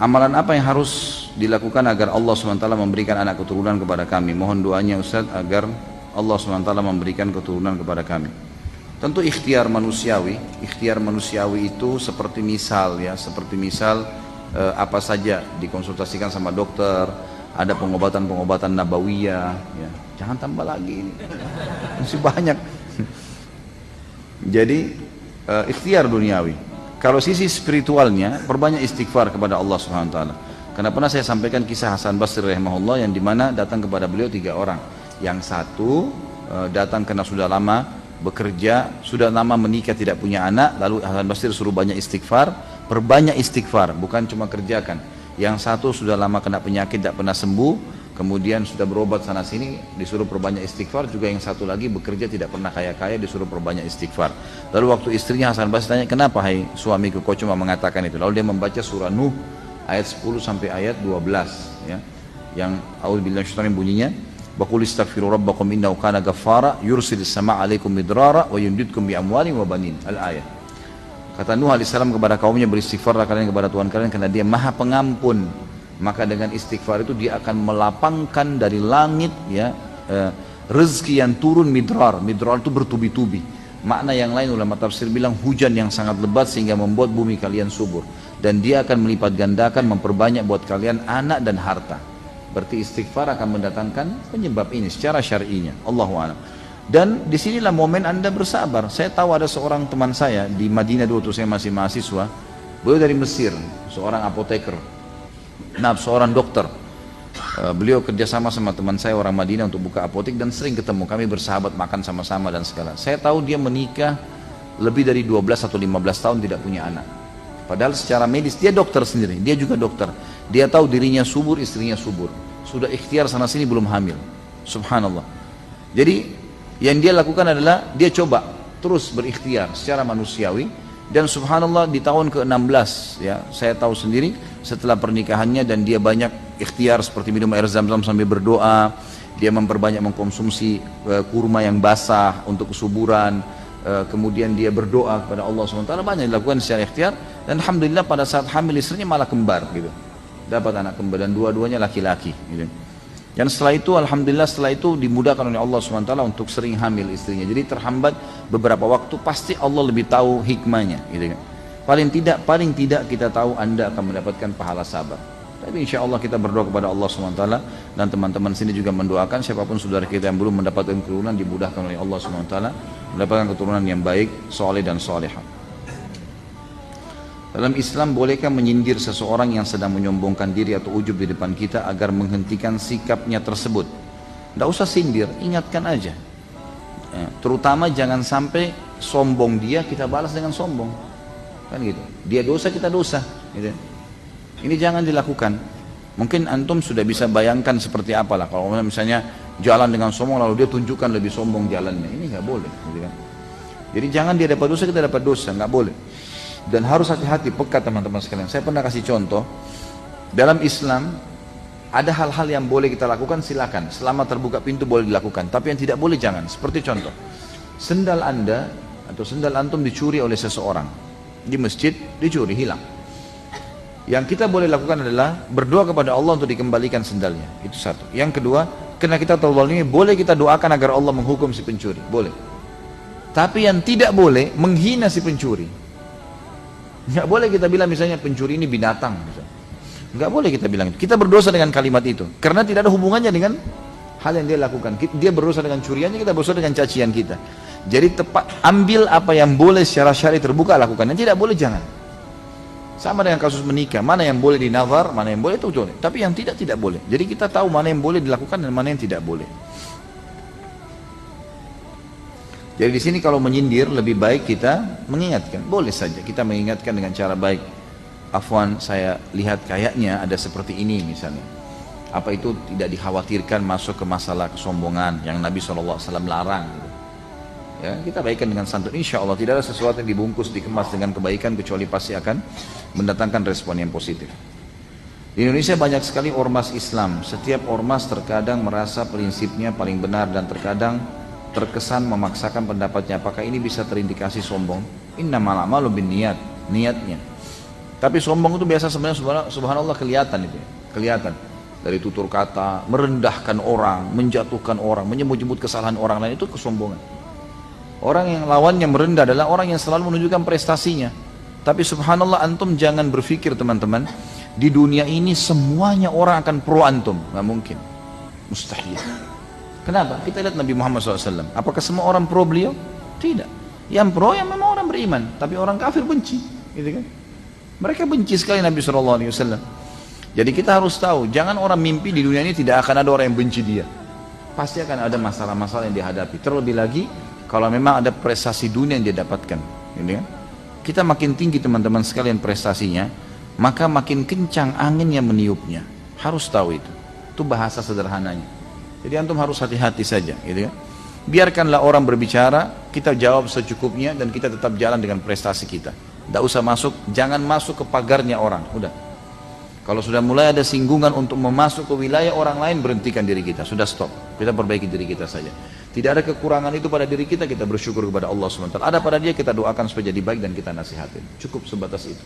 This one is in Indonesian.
Amalan apa yang harus dilakukan agar Allah SWT memberikan anak keturunan kepada kami? Mohon doanya Ustaz agar Allah SWT memberikan keturunan kepada kami. Tentu ikhtiar manusiawi itu seperti misal ya, apa saja dikonsultasikan sama dokter, ada pengobatan nabawiyah ya. Jangan tambah lagi ini. Masih banyak. Jadi ikhtiar duniawi. Kalau sisi spiritualnya, perbanyak istighfar kepada Allah Subhanahu wa taala. Karena pernah saya sampaikan kisah Hasan Basri rahimahullah yang dimana datang kepada beliau 3 orang. Yang satu datang karena sudah lama bekerja, sudah lama menikah tidak punya anak, lalu Hasan Basri suruh banyak istighfar, perbanyak istighfar, bukan cuma kerjakan. Yang satu sudah lama kena penyakit tidak pernah sembuh, kemudian sudah berobat sana sini disuruh perbanyak istighfar. Juga yang satu lagi bekerja tidak pernah kaya-kaya disuruh perbanyak istighfar. Lalu waktu istrinya Hasan Basri tanya, kenapa hai suamiku kau cuma mengatakan itu? Lalu dia membaca surah Nuh ayat 10 sampai ayat 12 ya, yang a'udzubillahi minasyaitonir bunyinya, wa qul istaghfiru rabbakum innahu kana ghaffara yursilis samaa'a 'alaikum midrara wa yumdidkum bi amwalin wa banin. Al-ayat. Kata Nuh alaihissalam kepada kaumnya, beristighfarlah kalian kepada Tuhan kalian karena Dia Maha Pengampun. Maka dengan istighfar itu Dia akan melapangkan dari langit ya rezeki yang turun midrar. Midrar itu bertubi-tubi. Makna yang lain ulama tafsir bilang hujan yang sangat lebat sehingga membuat bumi kalian subur. Dan Dia akan melipat gandakan, memperbanyak buat kalian anak dan harta. Berarti istighfar akan mendatangkan penyebab ini secara syar'inya. Allahu a'lam. Dan disinilah momen Anda bersabar. Saya tahu ada seorang teman saya di Madinah dulu waktu saya masih mahasiswa. Beliau dari Mesir, seorang apoteker. Nah, seorang dokter. Beliau kerjasama sama teman saya orang Madinah untuk buka apotek dan sering ketemu. Kami bersahabat, makan sama-sama dan segala. Saya tahu dia menikah lebih dari 12 atau 15 tahun tidak punya anak. Padahal secara medis dia dokter sendiri, dia juga dokter. Dia tahu dirinya subur, istrinya subur. Sudah ikhtiar sana sini belum hamil. Subhanallah. Jadi yang dia lakukan adalah dia coba terus berikhtiar secara manusiawi. Dan subhanallah di tahun ke-16 ya, saya tahu sendiri setelah pernikahannya, dan dia banyak ikhtiar seperti minum air zam-zam sambil berdoa, dia memperbanyak mengkonsumsi kurma yang basah untuk kesuburan, kemudian dia berdoa kepada Allah SWT, banyak dilakukan secara ikhtiar, dan alhamdulillah pada saat hamil istrinya malah kembar gitu, dapat anak kembar dan dua-duanya laki-laki gitu. Dan setelah itu alhamdulillah dimudahkan oleh Allah SWT untuk sering hamil istrinya. Jadi terhambat beberapa waktu, pasti Allah lebih tahu hikmahnya gitu kan. Paling tidak kita tahu Anda akan mendapatkan pahala sabar. Tapi insya Allah kita berdoa kepada Allah SWT, dan teman-teman sini juga mendoakan siapapun saudara kita yang belum mendapatkan keturunan dimudahkan oleh Allah SWT mendapatkan keturunan yang baik, soleh dan solehah. Dalam Islam, bolehkah menyindir seseorang yang sedang menyombongkan diri atau ujub di depan kita agar menghentikan sikapnya tersebut? Tidak usah sindir, ingatkan aja. Terutama jangan sampai sombong dia kita balas dengan sombong, kan gitu. Dia dosa kita dosa, gitu. Ini jangan dilakukan. Mungkin antum sudah bisa bayangkan seperti apalah kalau misalnya jalan dengan sombong lalu dia tunjukkan lebih sombong jalannya. Ini nggak boleh, gitu kan. Jadi jangan dia dapat dosa kita dapat dosa, nggak boleh. Dan harus hati-hati, peka teman-teman sekalian. Saya pernah kasih contoh, dalam Islam ada hal-hal yang boleh kita lakukan, silakan, selama terbuka pintu boleh dilakukan. Tapi yang tidak boleh jangan. Seperti contoh, sendal Anda atau sendal antum dicuri oleh seseorang di masjid, dicuri, hilang. Yang kita boleh lakukan adalah berdoa kepada Allah untuk dikembalikan sendalnya. Itu satu. Yang kedua, karena kita tahu ini, boleh kita doakan agar Allah menghukum si pencuri, boleh. Tapi yang tidak boleh menghina si pencuri. Nggak boleh kita bilang misalnya pencuri ini binatang, nggak boleh kita bilang itu. Kita berdosa dengan kalimat itu karena tidak ada hubungannya dengan hal yang dia lakukan. Dia berdosa dengan curiannya, kita berdosa dengan cacian kita. Jadi tepat, ambil apa yang boleh secara syar'i terbuka lakukan, yang tidak boleh jangan. Sama dengan kasus menikah, mana yang boleh dinazar, mana yang boleh itu boleh, tapi yang tidak boleh. Jadi kita tahu mana yang boleh dilakukan dan mana yang tidak boleh. Jadi di sini kalau menyindir lebih baik kita mengingatkan, boleh saja kita mengingatkan dengan cara baik. Afwan, saya lihat kayaknya ada seperti ini misalnya. Apa itu tidak dikhawatirkan masuk ke masalah kesombongan yang Nabi SAW larang. Ya, kita baikkan dengan santun. Insya Allah tidak ada sesuatu yang dibungkus, dikemas dengan kebaikan kecuali pasti akan mendatangkan respon yang positif. Di Indonesia banyak sekali ormas Islam. Setiap ormas terkadang merasa prinsipnya paling benar dan terkadang terkesan memaksakan pendapatnya. Apakah ini bisa terindikasi sombong? Innamal a'malu binniyat, niatnya. Tapi sombong itu biasa sebenarnya subhanallah kelihatan itu ya. Kelihatan. Dari tutur kata, merendahkan orang, menjatuhkan orang, menyebut-nyebut kesalahan orang lain, itu kesombongan. Orang yang lawannya merendah adalah orang yang selalu menunjukkan prestasinya. Tapi subhanallah antum jangan berpikir teman-teman, di dunia ini semuanya orang akan pro antum. Nggak mungkin. Mustahil. Kenapa? Kita lihat Nabi Muhammad SAW. Apakah semua orang pro beliau? Tidak. Yang pro yang memang orang beriman, tapi orang kafir benci. Gitu kan? Mereka benci sekali Nabi SAW. Jadi kita harus tahu, jangan orang mimpi di dunia ini tidak akan ada orang yang benci dia. Pasti akan ada masalah-masalah yang dihadapi. Terlebih lagi kalau memang ada prestasi dunia yang dia dapatkan. Gitu kan? Kita makin tinggi teman-teman sekalian prestasinya, maka makin kencang angin yang meniupnya. Harus tahu itu. Itu bahasa sederhananya. Jadi antum harus hati-hati saja, gitu kan? Biarkanlah orang berbicara, kita jawab secukupnya dan kita tetap jalan dengan prestasi kita. Tidak usah masuk, jangan masuk ke pagarnya orang. Udah. Kalau sudah mulai ada singgungan untuk memasuk ke wilayah orang lain, berhentikan diri kita. Sudah stop. Kita perbaiki diri kita saja. Tidak ada kekurangan itu pada diri kita bersyukur kepada Allah SWT. Ada pada dia, kita doakan supaya jadi baik dan kita nasihatin. Cukup sebatas itu.